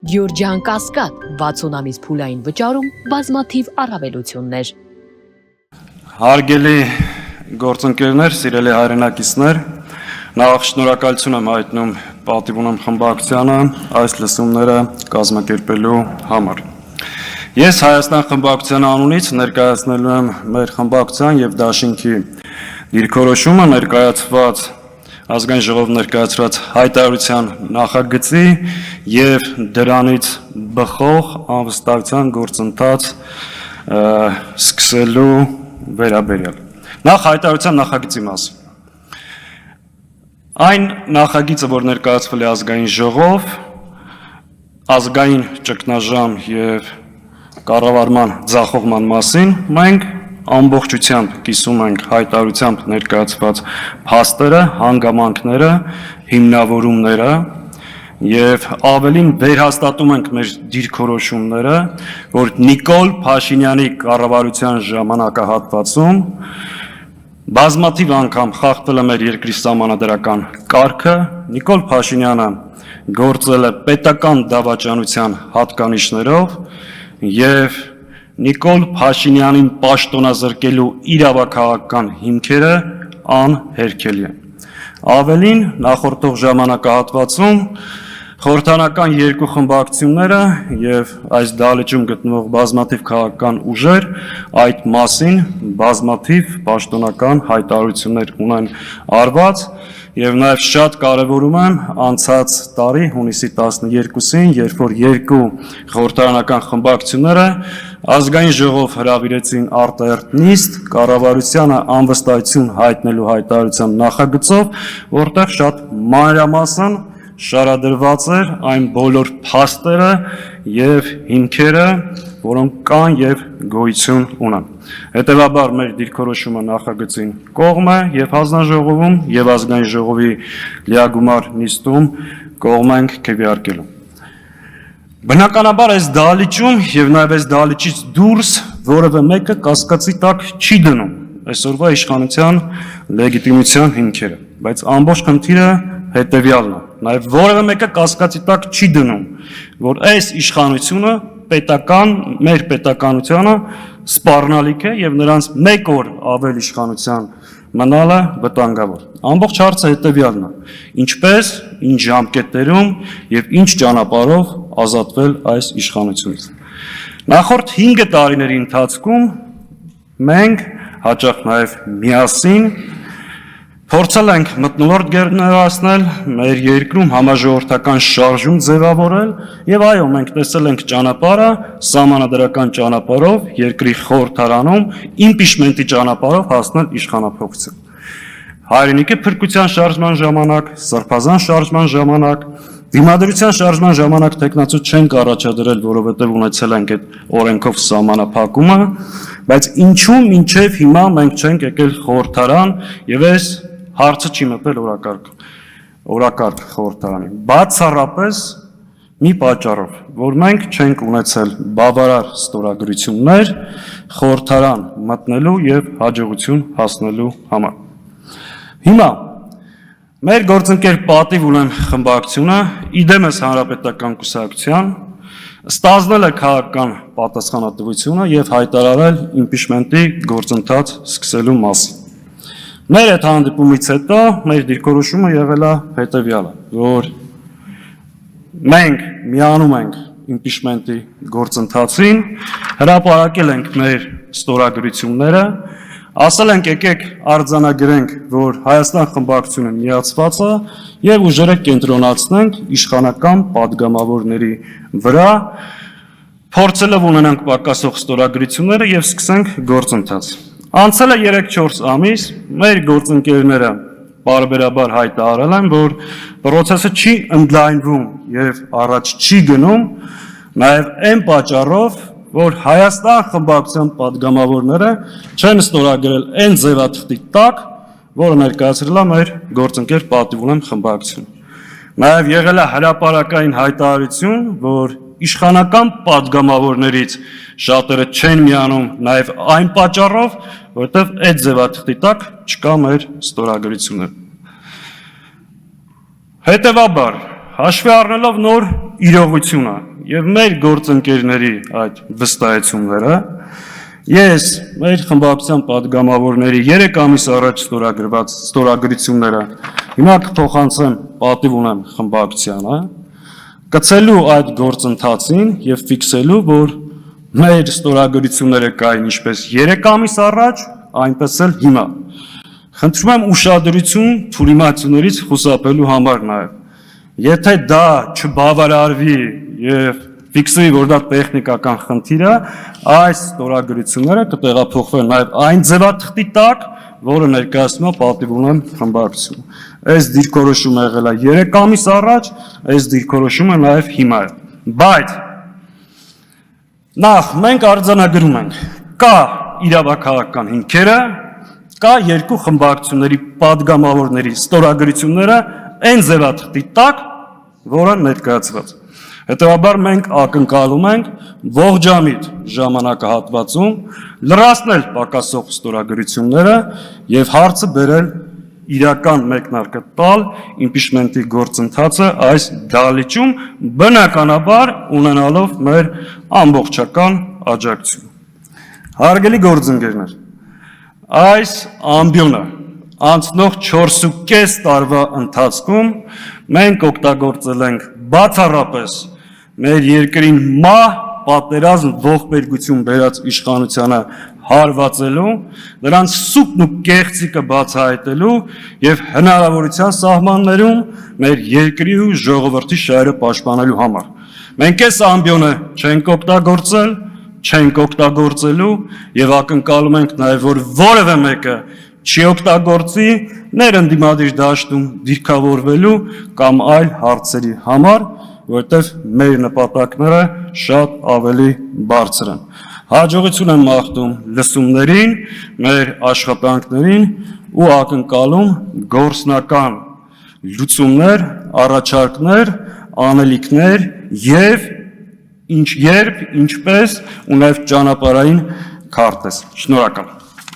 Գյորջյան Կասկադ 60 ամիս փուլային վճարում բազմաթիվ առավելություններ։ Հարգելի գործընկերներ, սիրելի հայրենակիցներ, նախ շնորհակալություն եմ հայտնում պատիվ ունեմ խմբակցությանը այս լսումները կազմակերպելու համար։ Ես Հայաստան խմբակցության անունից ներկայացնելու եմ մեր խմբակցության եւ դաշինքի դիրքորոշումը ներկայացված ազգային ժողով ներկայացրած հայտարարության նախագծի եւ դրանից բխող անվստահության գործընթաց սկսելու վերաբերյալ։ Նախ հայտարարության նախագծի մասին։ Այն նախագիծը, որ ներկայացվել է ազգային ժողով, ազգային ճգնաժամ եւ կառավարման ձախողման մասին, մենք ամբողջությամբ կիսում ենք հայտարարությամբ ներկայացված փաստերը, հանգամանքները, հիմնավորումները եւ ավելին վերհաստատում ենք մեր դիրքորոշումները, որ Նիկոլ Փաշինյանի կառավարության ժամանակահատվածում բազմաթիվ անգամ խախտվել է մեր երկրի սահմանադրական կարգը, Նիկոլ Փաշինյանը գործել է պետական դավաճանության հատկանիշներով եւ Նիկոլ Փաշինյանին պաշտոնազրկելու իրավաքաղաքական հիմքերը անհերքելի են։ Ավելին, նախորդող ժամանակահատվածում խորհրդարանական երկու խմբակցությունները եւ այս դահլիճում գտնվող բազմաթիվ քաղաքական ուժեր այդ մասին բազմաթիվ պաշտոնական հայտարարություններ ունեն արված եւ նաեւ շատ կարեւորում եմ անցած տարի հունիսի 12-ին, երբ որ երկու խորհրդարանական խմբակցությունները ազգային ժողով հրավիրեցին արտահերթ նիստ կառավարությանը անվստահություն հայտնելու հայտարարության նախագծով, որտեղ շատ մանրամասն շարադրված էր այն բոլոր փաստերը եւ հիմքերը, որոնք կան եւ գոյություն ունեն։ Հետևաբար մեր դիրքորոշումը նախագծին կողմ է եւ հանձնաժողովում եւ ազգային ժողովի լիագումար նիստում կողմ ենք քվեարկելու։ Բնականաբար այս դահլիճում եւ նաեւ այս դահլիճից դուրս որևէ մեկը կասկածի տակ չի դնում այսօրվա իշխանության լեգիտիմության հիմքերը, բայց ամբողջ խնդիրը հետեւյալն է։ Նաեւ որևէ մեկը կասկածի տակ չի դնում, որ այս իշխանությունը մեր պետականությանը սպառնալիք է եւ նրանց մեկ օր ավել իշխանության մնալը վտանգավոր։ Ամբողջ հարցը հետեւյալն է. ինչպես, ինչ ժամկետներում եւ ինչ ճանապարհով ազատվել այս իշխանությունից։ Նախորդ 5 տարիների ընթացքում մենք հաճախ նաեւ միասին փորձել ենք մթնոլորտ գերներացնել, մեր երկրում համաժողովրդական շարժում ձևավորել եւ այո, մենք տեսել ենք ճանապարհը, սահմանադրական ճանապարհով երկրի խորհրդարանում իմպիչմենտի ճանապարհով հասնել իշխանափոխության։ Հայրենիքի փրկության շարժման ժամանակ, սրբազան շարժման ժամանակ, դիմադրության շարժման ժամանակ տեխնացու չենք առաջադրել, որովհետեւ ունեցել ենք այդ օրենքով սահմանափակումը, բայց ինչու մինչեւ հիմա մենք չենք եկել խորհրդարան եւ այս հարցը չի մտել օրակարգ խորհրդարանի։ Բացառապես մի պատճառով, որ մենք չենք ունեցել բավարար ստորագրություններ խորհրդարան մտնելու եւ հաջողություն հասնելու համար։ Հիմա մեր գործընկեր պատիվ ունեմ խմբակցությունը իդեմս հանրապետական կուսակցության ստանձնել է քաղաքական պատասխանատվությունը եւ հայտարարել իմպիչմենտի գործընթաց սկսելու մասին։ Մեր այդ հանդիպումից հետո մեր դիրքորոշումը եղել է հետեւյալը, որ մենք միանում ենք իմպիչմենտի գործընթացին, հրապարակել ենք մեր ստորագրությունները, ասել ենք եկեք արձանագրենք, որ Հայաստան խմբակցությունը միացված է եւ ուժերը կենտրոնացնենք իշխանական падգամավորների վրա, փորձելով ունենանք պակասող ստորագրությունները եւ սկսենք գործընթաց։ Անցել է 3-4 ամիս, մեր գործընկերները բարբերաբար հայտարարել են, որ process-ը չի ընդլայնվում եւ առաջ չի գնում, նաեւ այն պատճառով, որ Հայաստան խմբակցության падգամավորները չեն ստորագրել այն ձևաթղթի տակ, որը ներկայացրել է մեր գործընկեր պատիվ ունեմ խմբակցությունը։ Նաեւ եղել է հրապարակային հայտարարություն, որ իշխանական падգամավորներից շատերը չեն միանում նաև այն պատճառով, որտեղ այդ ձևաթղթի տակ չկա մեր ստորագրությունը։ Հետևաբար, հաշվի առնելով նոր իրողությունը եւ մեր գործընկերների այդ վստահեցումները ես մեր խմբակցության падգամավորների 3 ամիս առաջ ստորագրված ստորագրությունները հիմա կփոխանցեմ, պատիվ ունեմ խմբակցությանը, կցելու այդ գործընթացին եւ ֆիքսելու, որ մեր ստորագրությունները կային ինչպես 3 ամիս առաջ, այնպես էլ հիմա։ Խնդրում եմ ուշադրություն թյուրիմացություններից խուսափելու համար նաեւ։ Եթե դա չբավարարվի եւ ֆիքսվի, որ դա տեխնիկական խնդիր է, այս ստորագրությունները կտեղափոխվեն նաեւ այն ձևաթղթի տակ, որը ներկայացնում է պատիվ ունեմ խմբակցություն։ Այս դիրքորոշումը եղել է 3 ամիս առաջ, այս դիրքորոշումը նաեւ հիմա է։ Բայց նախ մենք արձանագրում ենք, կա իրավաքաղաքական հիմքերը, կա երկու խմբակցությունների падգամավորների ստորագրությունները այն ձևաթղթի տակ, որը ներկայացված։ Հետևաբար մենք ակնկալում ենք ողջամիտ ժամանակահատվածում լրացնել պակասող ստորագրությունները եւ հարցը բերել իրական մեկնարկը տալ իմպիչմենտի գործընթացը այս դահլիճում բնականաբար ունենալով մեր ամբողջական աջակցություն։ Հարգելի գործընկերներ, այս ամբիոնը անցնող 4.5 տարվա ընթացքում մենք օգտագործել ենք բացառապես մեր երկրին մահ պատերազմ ողբերգություն բերած իշխանությանը հարվածելու, նրանց սուտն ու կեղծիկը բացահայտելու եւ հնարավորության սահմաններում մեր երկրի ու ժողովրդի շահերը պաշտպանելու համար։ Մենք այս ամբիոնը չենք օգտագործել, չենք օգտագործելու եւ ակնկալում ենք նաեւ որ որևէ մեկը չի օգտագործի ներընդդիմադիր դաշտում դիրքավորվելու կամ այլ հարցերի համար, որտեղ մեր նպատակները շատ ավելի բարձր են։ Հաջողություն եմ մաղթում լսումներին, մեր աշխատանքներին ու ակնկալում գործնական լուծումներ, առաջարկներ, անելիքներ եւ ինչպես ու նաեւ ճանապարհային քարտեզ։ Շնորհակալ։